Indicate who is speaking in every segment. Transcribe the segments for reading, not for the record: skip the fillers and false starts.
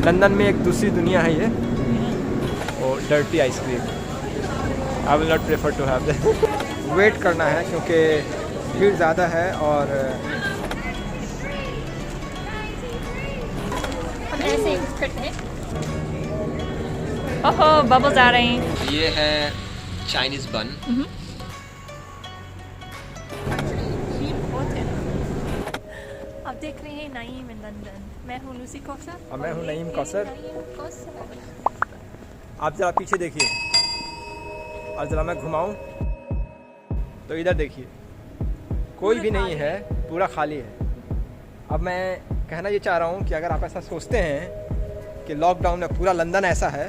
Speaker 1: London में एक दूसरी दुनिया है ये, और dirty ice cream. I will not prefer to have that. Wait करना है क्योंकि भीड़ ज़्यादा है और
Speaker 2: हम ऐसे ही करते हैं। ओहो, बबल्स आ रहे हैं।
Speaker 1: ये है चाइनीज़ बन।
Speaker 2: आप देख रहे हैं नईम इन लंदन। मैं हूँ लूसी कौसर
Speaker 1: और मैं हूँ नईम कौसर।
Speaker 2: कौसर।
Speaker 1: आप ज़रा पीछे देखिए और ज़रा मैं घुमाऊँ तो इधर देखिए कोई भी नहीं है, पूरा खाली है। अब मैं कहना ये चाह रहा हूँ कि अगर आप ऐसा सोचते हैं कि लॉकडाउन में पूरा लंदन ऐसा है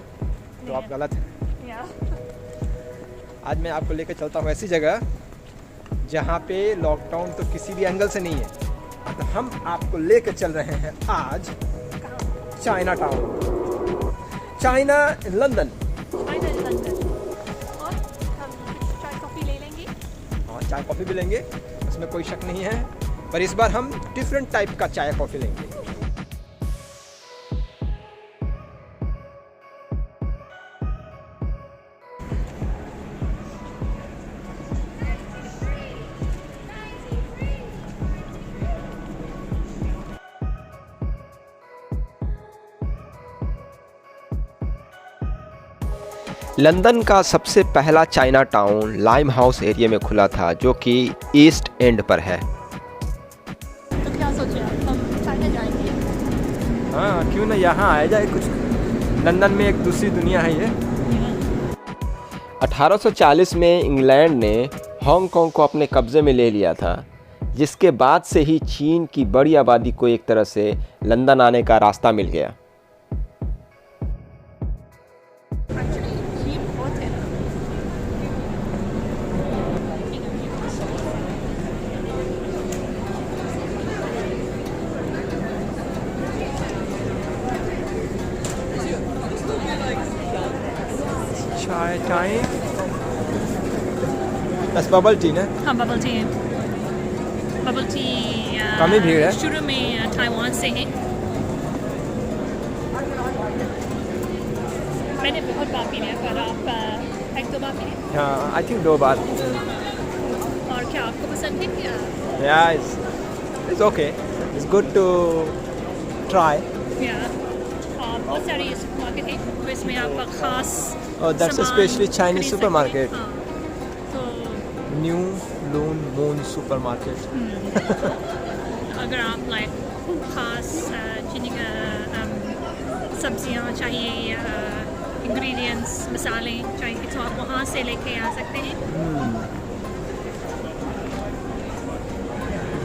Speaker 1: तो आप गलत हैं। आज मैं आपको लेकर चलता हूँ ऐसी जगह जहाँ पे लॉकडाउन तो किसी भी एंगल से नहीं है। तो हम आपको लेकर चल रहे हैं आज चाइना टाउन, चाइना लंदन।
Speaker 2: और हम चाय कॉफ़ी ले लेंगे।
Speaker 1: हाँ, चाय कॉफ़ी भी लेंगे, उसमें कोई शक नहीं है, पर इस बार हम डिफरेंट टाइप का चाय कॉफ़ी लेंगे। लंदन का सबसे पहला China town lime house area में खुला था, जो कि ईस्ट एंड पर है।
Speaker 2: तो क्या सोचे आप, हम चाइना जाएंगे?
Speaker 1: हाँ, क्यों ना यहाँ आया जाए कुछ। लंदन में एक दूसरी दुनिया है ये। 1840 में इंग्लैंड ने हांगकांग को अपने कब्जे में ले लिया था, जिसके बाद से ही चीन की बड़ी आबादी को एक तरह से लंदन आने का रास्ता मिल गया। चाय टाइम, बस बबल टी ना।
Speaker 2: हाँ, बबल टी है। बबल टी
Speaker 1: कम ही भीड़ है।
Speaker 2: शुरू में ताइवान से है। मैंने बहुत बार पी लिया, पर आप एक दो बार पी लिया।
Speaker 1: हाँ, आई थिंक 2 बार।
Speaker 2: और क्या आपको पसंद है क्या?
Speaker 1: या it's okay, it's good to try.
Speaker 2: या बहुत सारे सुपरमार्केट हैं, तो इसमें आपका खास
Speaker 1: Oh, that's a
Speaker 2: सामान
Speaker 1: specially Chinese
Speaker 2: खरीद सकते
Speaker 1: supermarket.
Speaker 2: हैं। हाँ, तो
Speaker 1: न्यू लून मून सुपरमार्केट।
Speaker 2: अगर आप लाइक खास चीनी का सब्जियां चाहिए या इंग्रेडिएंट्स मसाले चाहिए, तो आप वहाँ से लेके आ सकते हैं।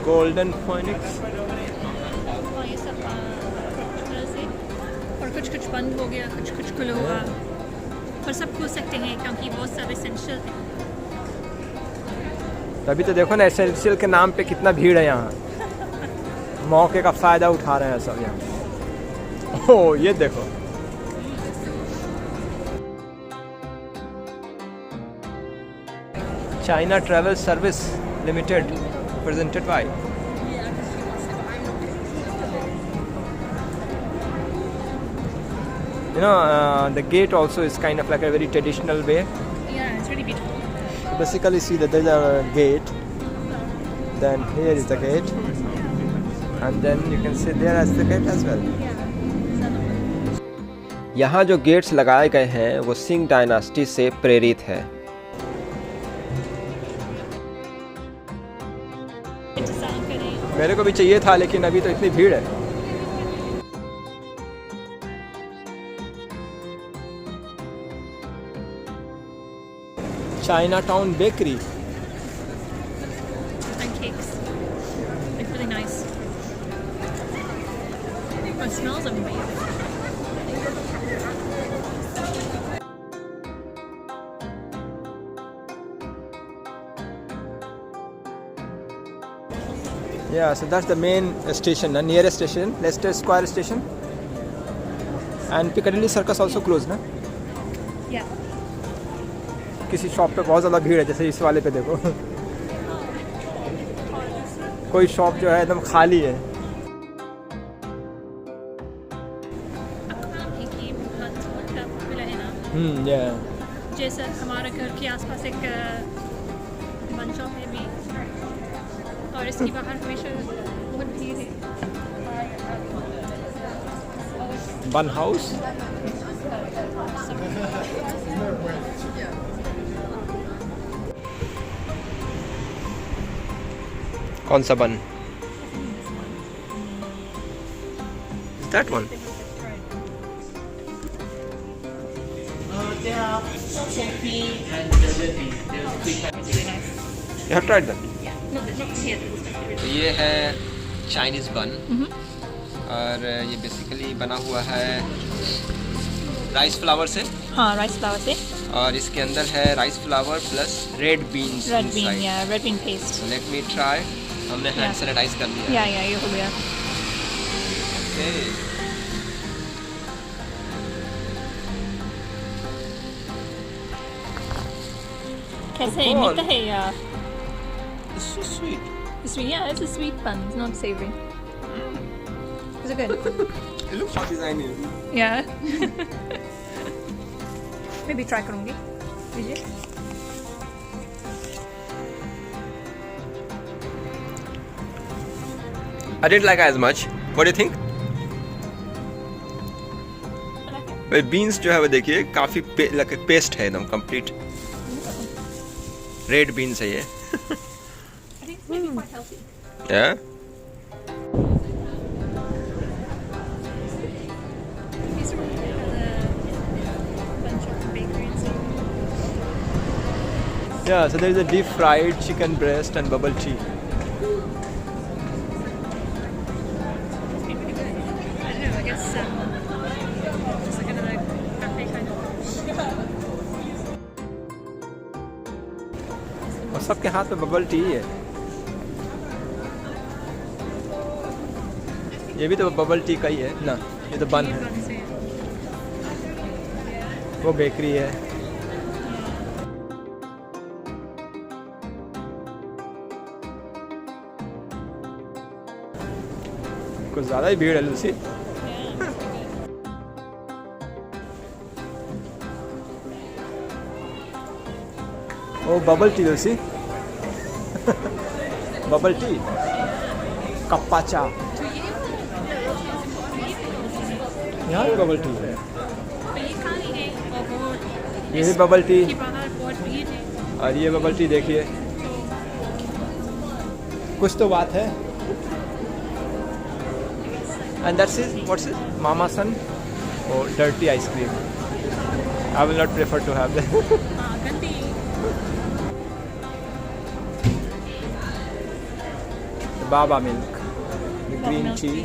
Speaker 1: Golden phoenix.
Speaker 2: और ये सब तरह से, और कुछ बंद हो गया, कुछ खुला हुआ, पर सब खुल सकते हैं क्योंकि वो सब एसेंशियल है।
Speaker 1: तभी तो देखो ना, एसेंशियल के नाम पे कितना भीड़ है यहाँ। मौके का फ़ायदा उठा रहे हैं सब यहाँ। ओह, ये देखो। China travel service limited presented by. You know, the gate also is kind of like a very traditional way.
Speaker 2: Yeah, it's really beautiful.
Speaker 1: Basically, see that there's a gate. Then here is the gate, and then you can see there as the gate as well. यहाँ जो gets लगाए गए हैं वो सिंग dynasty से प्रेरित है।
Speaker 2: इंतजार करें।
Speaker 1: मेरे को भी चाहिए था, लेकिन अभी तो इतनी भीड़ है। China town bakery.
Speaker 2: Pancakes. It's really nice. It smells amazing.
Speaker 1: Yeah, so that's the main station, the nearest station, Leicester Square station. And Piccadilly Circus also closed, ना?
Speaker 2: Yeah.
Speaker 1: किसी शॉप पे बहुत ज़्यादा भीड़ है, जैसे इस वाले पे देखो। कोई शॉप जो है एकदम खाली है।
Speaker 2: जैसे हमारे घर के आसपास एक बन शॉप है भी, और इसके बाहर हमेशा बहुत भीड़ है।
Speaker 1: बन हाउस। कौन सा बन? That one.
Speaker 3: There are chickpea and delivery. There's three kinds.
Speaker 2: Really nice.
Speaker 1: You have tried that?
Speaker 2: Yeah. No, not here.
Speaker 1: तो ये है चाइनीज़ बन, और ये बेसिकली बना हुआ है राइस फ्लावर से,
Speaker 2: हाँ, राइस फ्लावर से।
Speaker 1: और इसके अंदर है rice flour plus red beans.
Speaker 2: Red bean या red bean paste.
Speaker 1: Let me try. हमने हैंड सैनिटाइज कर लिया।
Speaker 2: या ये हो गया।
Speaker 1: Okay.
Speaker 2: कैसे
Speaker 1: Oh,
Speaker 2: मीठा है या?
Speaker 1: It's so sweet.
Speaker 2: Sweet, yeah, it's a sweet bun. It's not savory. Is it good?
Speaker 1: It looks so designy.
Speaker 2: Yeah. Maybe try करूँगी। लीजिए।
Speaker 1: I didn't like it as much. What do you think? Beans जो है वो देखिए काफी paste है, एकदम complete red beans है ये।
Speaker 2: I think it's maybe quite healthy.
Speaker 1: Yeah?
Speaker 2: These are the bunch of bakery and stuff.
Speaker 1: Yeah, so there is a deep fried chicken breast and bubble tea.
Speaker 2: I don't know, I guess it's like another cafe kind of.
Speaker 1: और सबके हाथ में bubble tea है। ये भी तो bubble tea का ही है ना, ये तो बन है, वो बेकरी है। कुछ ज़्यादा ही भीड़ है Lucy. Oh bubble tea Lucy. Bubble tea कप्पा चा, यहाँ भी बबल टी है।
Speaker 2: ये खाली है और वो
Speaker 1: ये भी बबल टी,
Speaker 2: इसके बाहर बहुत भीड़ है।
Speaker 1: और ये बबल टी देखिए, कुछ तो बात है। And that's it. What's it? Mama San? Oh, dirty ice cream. I will not prefer to have that.
Speaker 2: हाँ, गंदी।
Speaker 1: Baba milk, the green
Speaker 2: Milk
Speaker 1: tea,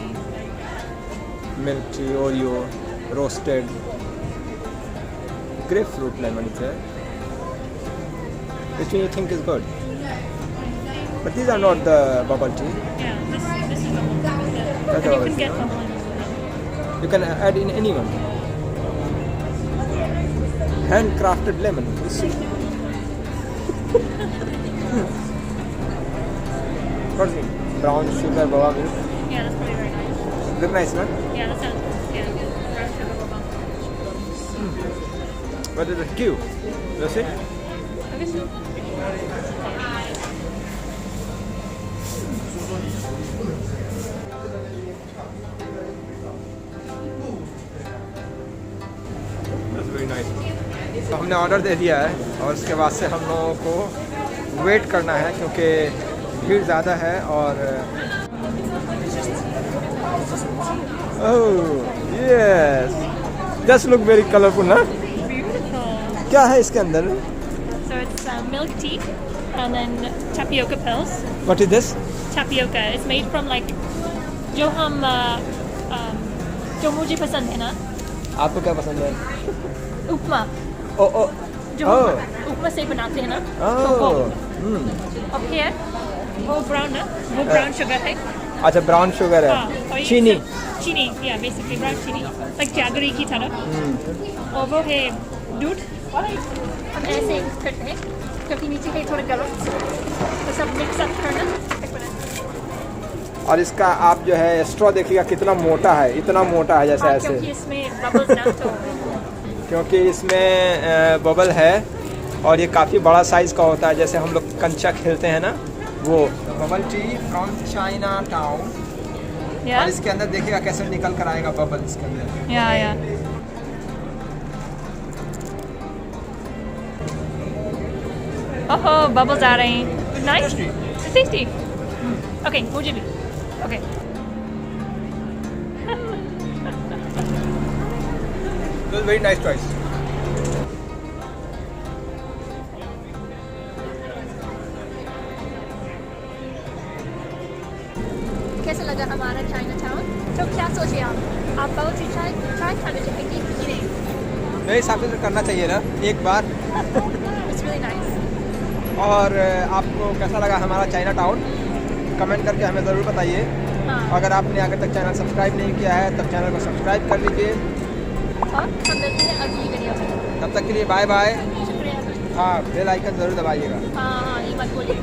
Speaker 1: milk tea, Oreo, roasted, grapefruit lemon is there. Which one you think is good? But these are not the bubble tea.
Speaker 2: Yeah, this is the one.
Speaker 1: That's
Speaker 2: You
Speaker 1: all
Speaker 2: can
Speaker 1: it
Speaker 2: get
Speaker 1: is.
Speaker 2: the one.
Speaker 1: You can add in any one. Handcrafted lemon. You see? What's it? Brown sugar baba milk.
Speaker 2: Yeah, that's probably very nice.
Speaker 1: Look nice, no?
Speaker 2: Yeah, that sounds yeah. Brown sugar boba.
Speaker 1: What is it? Q. You see?
Speaker 2: I guess so.
Speaker 1: That's very nice. तो हमने order दे दिया है, और उसके बाद से हम लोगों को वेट करना है क्योंकि भीड़ ज़्यादा है। और oh yes, just look very colourful ना।
Speaker 2: Beautiful.
Speaker 1: क्या है इसके अंदर?
Speaker 2: So it's milk tea and then tapioca pills.
Speaker 1: What is this?
Speaker 2: Tapioca is made from like जो हम जो मुझे पसंद है ना,
Speaker 1: आपको क्या पसंद है?
Speaker 2: उपमा
Speaker 1: ओ ओ
Speaker 2: जो
Speaker 1: ओह
Speaker 2: उपमा से बनाते हैं ना, तो
Speaker 1: ओह
Speaker 2: वो अब here वो ब्राउन ना, वो ब्राउन शुगर है।
Speaker 1: अच्छा, ब्राउन शुगर
Speaker 2: हाँ,
Speaker 1: है,
Speaker 2: और ये
Speaker 1: चीनी।
Speaker 2: चीनी या बेसिकली ब्राउन चीनी लाइक जैगरी की तरह। और वो है दूध। हम ऐसे करते हैं क्योंकि नीचे है थोड़ा गर्म, तो सब मिक्स अप करना।
Speaker 1: और इसका आप जो है स्ट्रॉ देखिएगा कितना मोटा है, इतना मोटा है जैसे
Speaker 2: हाँ,
Speaker 1: ऐसे।
Speaker 2: क्योंकि इसमें बबल्स ना तो
Speaker 1: क्योंकि इसमें बबल है और ये काफ़ी बड़ा साइज़ का होता है, जैसे हम लोग कंचा खेलते हैं ना वो। Bubble tea from China town.
Speaker 2: Yeah?
Speaker 1: और इसके अंदर देखिएगा कैसे निकल कर आएगा बबल इसके अंदर।
Speaker 2: Yeah, yeah. Oh, bubbles आ रहे हैं। Nice. It's tasty. Okay, मुझे भी। Okay.
Speaker 1: Very nice choice.
Speaker 2: कैसा लगा हमारा चाइना टाउन? तो क्या सोचिए आप बबल टी ट्राई करना चाहेंगे कि नहीं?
Speaker 1: मेरे हिसाब से तो करना चाहिए ना एक बार।
Speaker 2: It's really nice.
Speaker 1: और आपको कैसा लगा हमारा चाइना टाउन, कमेंट करके हमें ज़रूर बताइए।
Speaker 2: हाँ।
Speaker 1: अगर आपने अगर तक चैनल सब्सक्राइब नहीं किया है तब चैनल को सब्सक्राइब कर लीजिए।
Speaker 2: और हम मिलते हैं अगली वीडियो में।
Speaker 1: तब तक के लिए बाय बाय।
Speaker 2: शुक्रिया।
Speaker 1: हाँ, बेल आइकन ज़रूर दबाइएगा।
Speaker 2: हाँ, ये मत बोलिए।